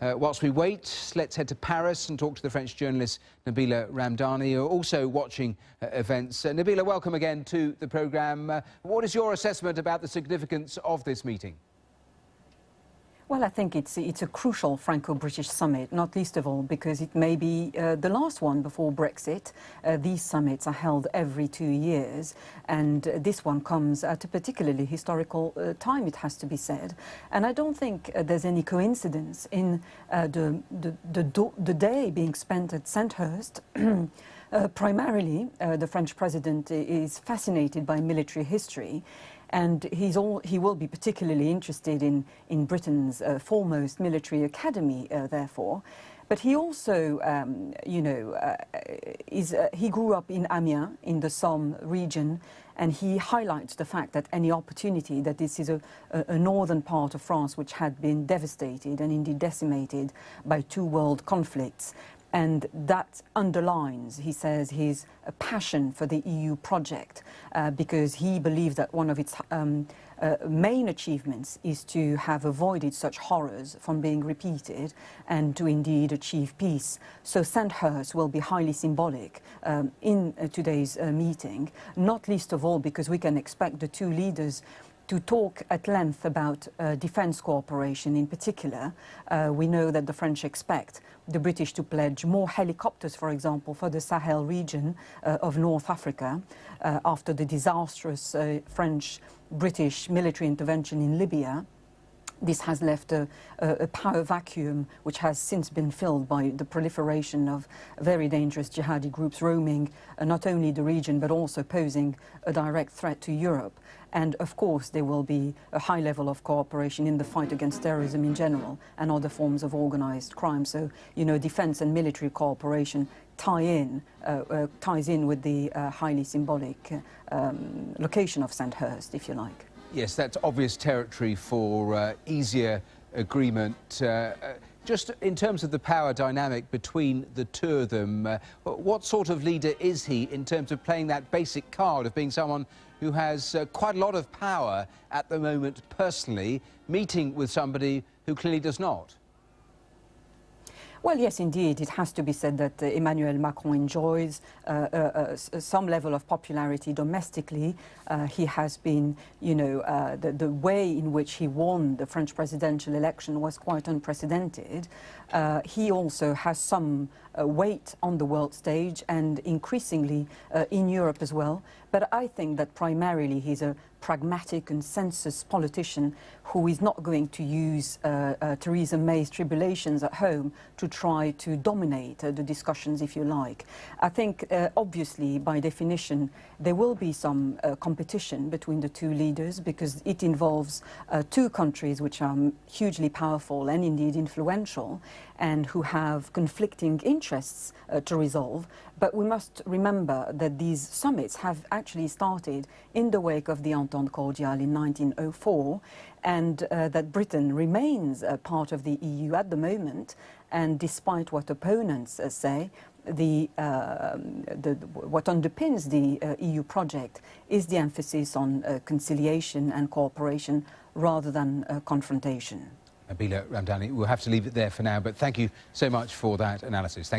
Whilst we wait, let's head to Paris and talk to the French journalist Nabila Ramdani, who are also watching events. Nabila, welcome again to the programme. What is your assessment about the significance of this meeting? Well, I think it's a crucial Franco-British summit, not least of all because it may be the last one before Brexit. These summits are held every 2 years, and this one comes at a particularly historical time, it has to be said. And I don't think there's any coincidence in the day being spent at Sandhurst. Primarily, the French president is fascinated by military history, and he will be particularly interested in Britain's foremost military academy, therefore. But he also, he grew up in Amiens, in the Somme region, and he highlights the fact that any opportunity that this is a northern part of France which had been devastated and indeed decimated by 2 world conflicts. And that underlines, he says, his passion for the EU project, because he believes that one of its main achievements is to have avoided such horrors from being repeated and to indeed achieve peace. So Sandhurst will be highly symbolic in today's meeting, not least of all because we can expect the 2 leaders to talk at length about defence cooperation in particular. We know that the French expect the British to pledge more helicopters, for example, for the Sahel region of North Africa after the disastrous French-British military intervention in Libya. This has left a power vacuum which has since been filled by the proliferation of very dangerous jihadi groups roaming not only the region but also posing a direct threat to Europe. And of course there will be a high level of cooperation in the fight against terrorism in general and other forms of organised crime. So, you know, defence and military cooperation ties in with the highly symbolic location of Sandhurst, if you like. Yes, that's obvious territory for easier agreement. Just in terms of the power dynamic between the 2 of them, what sort of leader is he in terms of playing that basic card of being someone who has quite a lot of power at the moment personally, meeting with somebody who clearly does not? Well, yes, indeed. It has to be said that Emmanuel Macron enjoys some level of popularity domestically. He has been, you know, the way in which he won the French presidential election was quite unprecedented. He also has some weight on the world stage and increasingly in Europe as well. But I think that primarily he's a pragmatic consensus politician who is not going to use Theresa May's tribulations at home to try to dominate the discussions, if you like. I think, obviously, by definition, there will be some competition between the 2 leaders because it involves 2 countries which are hugely powerful and indeed influential and who have conflicting interests to resolve. But we must remember that these summits have actually started in the wake of the Entente Cordiale in 1904, and that Britain remains a part of the EU at the moment. And despite what opponents say, what underpins the EU project is the emphasis on conciliation and cooperation rather than confrontation. Nabila Ramdani, we'll have to leave it there for now, but thank you so much for that analysis. Thank